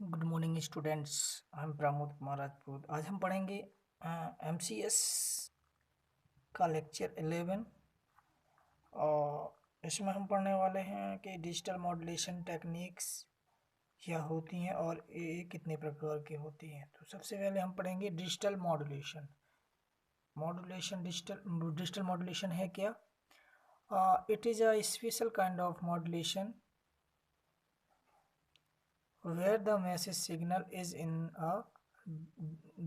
Good morning students. I am Pramod Kumar Rajput. आज हम पढ़ेंगे एमसीएस का लेक्चर 11 और इसमें हम पढ़ने वाले हैं कि डिजिटल मॉड्यूलेशन टेक्निक्स क्या होती हैं और ये कितने प्रकार की होती हैं। तो सबसे पहले हम पढ़ेंगे डिजिटल मॉड्यूलेशन। डिजिटल मॉड्यूलेशन है क्या? It is a special kind of modulation where the message signal is in a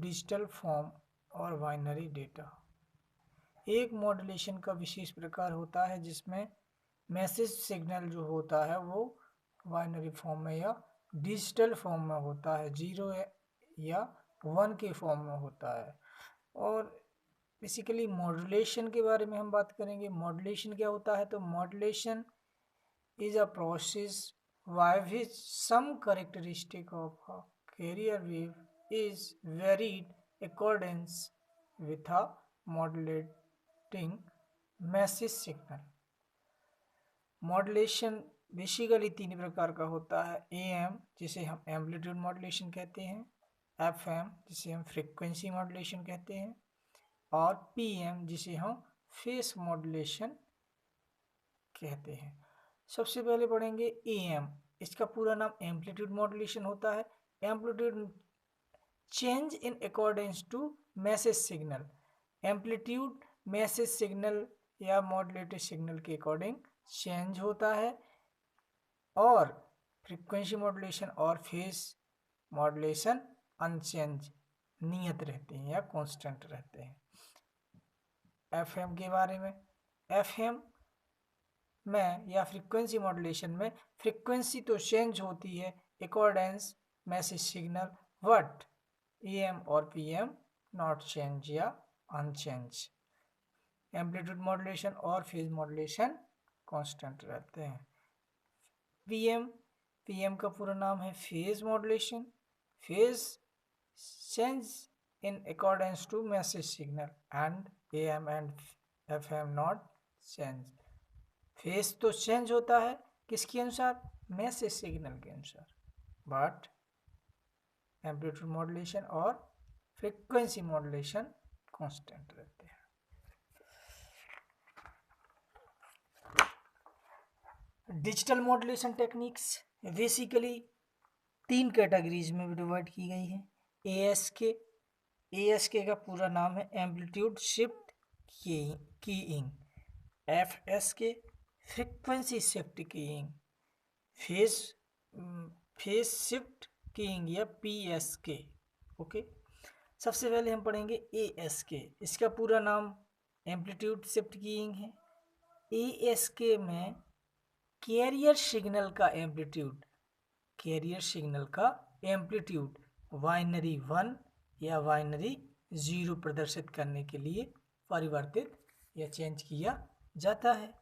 digital form और बाइनरी डेटा। एक मॉड्यूलेशन का विशेष प्रकार होता है जिसमें मैसेज सिग्नल जो होता है वो बाइनरी फॉर्म में या डिजिटल फॉर्म में होता है, 0 या 1 के फॉर्म में होता है। और बेसिकली मॉड्यूलेशन के बारे में हम बात करेंगे। मॉड्यूलेशन क्या होता है? तो modulation is a process by which some characteristic of a carrier wave is varied accordance with a modulating message signal। Modulation basically तीन प्रकार का होता है। AM जिसे हम एम्पलीट्यूड मॉड्यूलेशन कहते हैं, FM जिसे हम फ्रीक्वेंसी मॉड्यूलेशन कहते हैं और PM जिसे हम फेस मॉड्यूलेशन कहते हैं। सबसे पहले पढ़ेंगे AM। इसका पूरा नाम एम्पलीट्यूड मॉड्यूलेशन होता है। Amplitude change in accordance to message signal. Amplitude message signal या मॉड्यूलेटेड सिग्नल के अकॉर्डिंग चेंज होता है। और फ्रीक्वेंसी मॉड्यूलेशन और फेस मॉड्यूलेशन अनचेंज नियत रहते हैं या कांस्टेंट रहते हैं। FM के बारे में, FM में या फ्रीक्वेंसी मॉड्यूलेशन में फ्रीक्वेंसी तो चेंज होती है accordance message signal, but AM और PM नॉट चेंज या अनचेंज। एम्पलीट्यूड मॉड्यूलेशन और फेज मॉड्यूलेशन कांस्टेंट रहते हैं। PM का पूरा नाम है phase modulation. Phase change in accordance to message signal and AM and FM not change. Phase तो चेंज होता है किसके अनुसार? मैसेज सिग्नल के अनुसार, बट एम्पलीट्यूड मॉड्यूलेशन और फ्रीक्वेंसी मॉड्यूलेशन कांस्टेंट रहते हैं। Digital modulation techniques basically 3 categories में डिवाइड की गई है। ASK का पूरा नाम है amplitude shift keying. FSK frequency shift keying. Phase shift keying या PSK। ओके, सबसे पहले हम पढ़ेंगे ASK। इसका पूरा नाम एम्पलीट्यूड शिफ्ट कीइंग है। ASK में कैरियर सिग्नल का एम्पलीट्यूड बाइनरी 1 या बाइनरी 0 प्रदर्शित करने के लिए परिवर्तित या चेंज किया जाता है।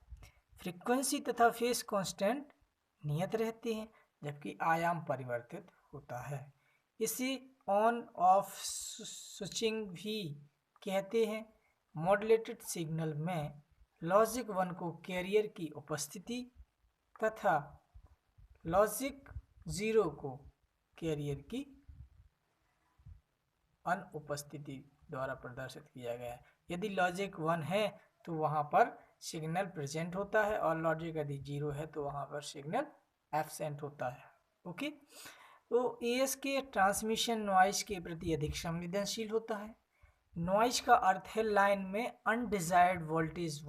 फ्रीक्वेंसी तथा फेस कांस्टेंट नियत रहते हैं जबकि आयाम परिवर्तित होता है। इसे ऑन ऑफ स्विचिंग भी कहते हैं। मॉड्यूलेटेड सिग्नल में लॉजिक 1 को कैरियर की उपस्थिति तथा लॉजिक 0 को कैरियर की अनुपस्थिति द्वारा प्रदर्शित किया गया है। यदि लॉजिक 1 है तो वहां पर सिग्नल प्रेजेंट होता है और लॉजिक यदि 0 है तो वहां पर सिग्नल एब्सेंट होता है। ओके, तो ASK ट्रांसमिशन नॉइज के प्रति अधिक संवेदनशील होता है। नॉइज का अर्थ है लाइन में undesired voltage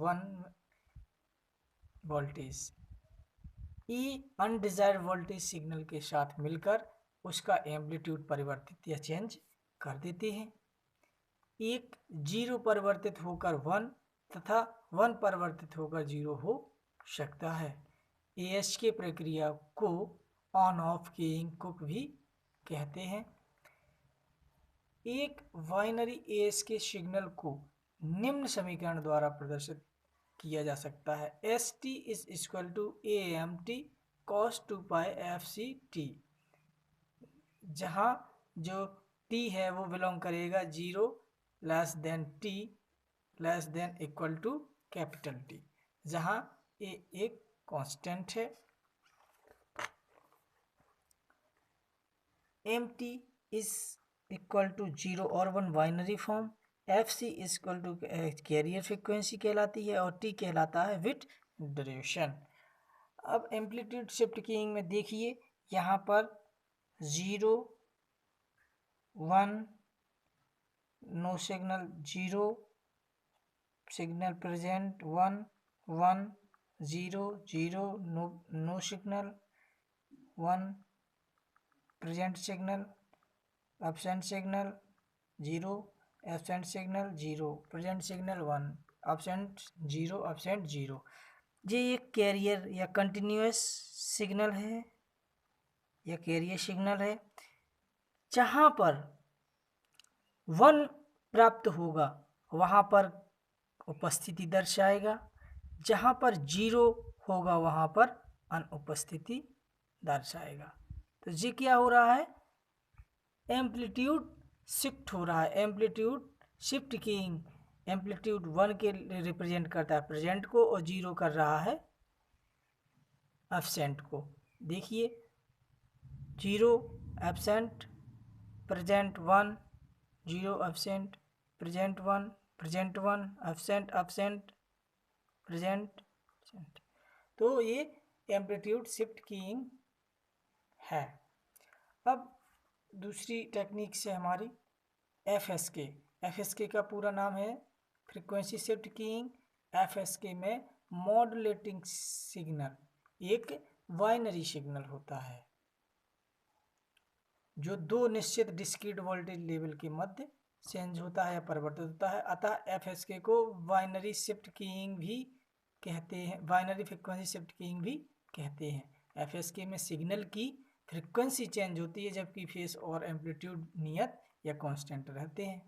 undesired voltage signal के साथ मिलकर उसका एम्पलीट्यूड परिवर्तित या चेंज कर देते हैं। एक 0 परिवर्तित होकर 1 तथा 1 परिवर्तित होकर 0 हो सकता है। ASK प्रक्रिया को ऑन ऑफ कीइंग कुक भी कहते हैं। एक बाइनरी ASK सिग्नल को निम्न समीकरण द्वारा प्रदर्शित किया जा सकता है। ST is equal to AMT cos 2 pi FCT, जहाँ जो T है वो बिलोंग करेगा 0 less than T less than equal to capital T, जहाँ A एक कांस्टेंट है। MT इज इक्वल टू 0 और 1 binary form, FC is equal to carrier frequency कहलाती है और T कहलाता है बिट ड्यूरेशन। अब एम्पलीट्यूड शिफ्ट कीइंग में देखिए, यहाँ पर 0 1 no signal, 0 signal present, 1 1 0 0 no signal, 1 present signal, absent signal 0, absent signal 0, present signal 1, absent 0, absent 0। ये एक कैरियर या कंटिन्यूस सिग्नल है या कैरियर सिग्नल है। जहाँ पर 1 प्राप्त होगा वहाँ पर उपस्थिति दर्शाएगा, जहाँ पर 0 होगा वहाँ पर अनुपस्थिति दर्शाएगा। तो ये क्या हो रहा है, एम्पलीट्यूड शिफ्ट हो रहा है। एम्पलीट्यूड शिफ्ट कीइंग, एम्पलीट्यूड 1 के रिप्रेजेंट करता है प्रेजेंट को और 0 कर रहा है एब्सेंट को। देखिए 0 absent, present 1, 0 absent, present 1, present 1, absent absent, present absent. तो ये एम्पलीट्यूड शिफ्ट कीइंग है। अब दूसरी टेक्निक से हमारी FSK। FSK का पूरा नाम है फ्रीक्वेंसी शिफ्ट कीइंग। FSK में मॉड्यूलेटिंग सिग्नल एक बाइनरी सिग्नल होता है जो दो निश्चित डिस्क्रीट वोल्टेज लेवल के मध्य चेंज होता है या परिवर्तित होता है। अतः FSK को बाइनरी शिफ्ट कीइंग भी कहते हैं, बाइनरी फ्रीक्वेंसी शिफ्ट कीइंग भी कहते हैं। FSK में सिग्नल की फ्रीक्वेंसी चेंज होती है जबकि फेस और एम्पलीट्यूड नियत या कांस्टेंट रहते हैं।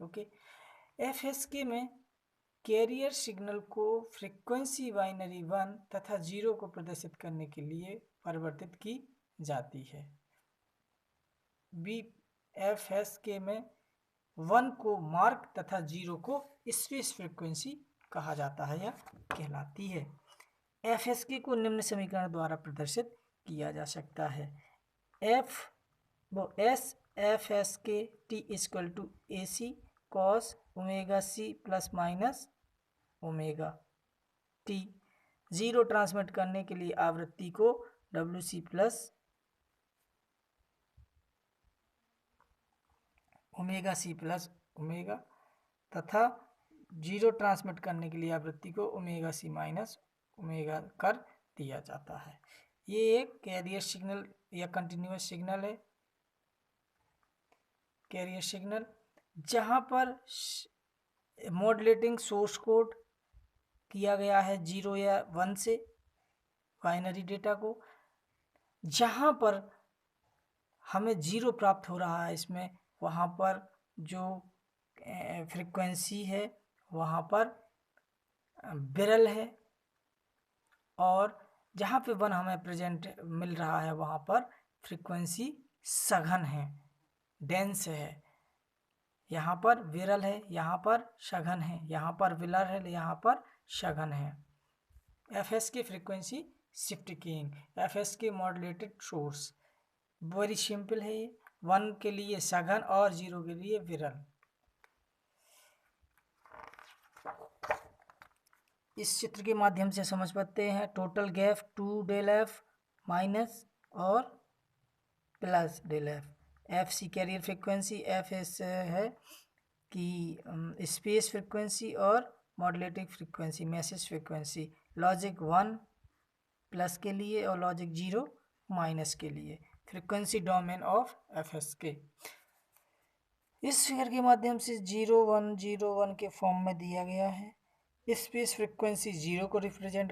ओके, FSK में कैरियर सिग्नल को फ्रीक्वेंसी बाइनरी 1 तथा 0 को प्रदर्शित करने के लिए परिवर्तित की जाती है। FSK में 1 को मार्क तथा 0 को स्पेस फ्रीक्वेंसी कहा जाता है या कहलाती है। FSK को निम्न समीकरण द्वारा प्रदर्शित किया जा सकता है। FSK T equal to AC cos omega C plus minus omega T। 0 transmit करने के लिए आवृत्ति को WC plus omega C plus omega तथा 0 ट्रांसमिट करने के लिए आवृत्ति को ओमेगा C माइनस ओमेगा कर दिया जाता है। ये एक कैरियर सिग्नल या कंटिन्यूस सिग्नल है। कैरियर सिग्नल जहाँ पर मॉड्यूलेटिंग सोर्स कोड किया गया है 0 या 1 से बाइनरी डेटा को, जहाँ पर हमें 0 प्राप्त हो रहा है इसमें, वहाँ पर जो फ्रीक्वेंसी है वहाँ पर विरल है और जहाँ पे 1 हमें प्रेजेंट मिल रहा है वहाँ पर फ्रीक्वेंसी सघन है, डेंस है। यहाँ पर विरल है, यहाँ पर सघन है, यहाँ पर विरल है, यहाँ पर सघन है। FSK frequency shift keying, FSK modulated source very simple है। 1 के लिए सघन और 0 के लिए विरल। इस चित्र के माध्यम से समझ पाते हैं total gap 2 del F minus और plus del F। FC carrier frequency, FS है कि स्पेस फ्रिक्वेंसी और modulating frequency message frequency. Logic 1 plus के लिए और लॉजिक 0 माइनस के लिए। फ्रिक्वेंसी डोमेन ऑफ FSK इस फिगर के माध्यम से 0 1 0 1 के फॉर्म में दिया गया है। स्पेस फ्रिक्वेंसी 0 को रिप्रेजेंट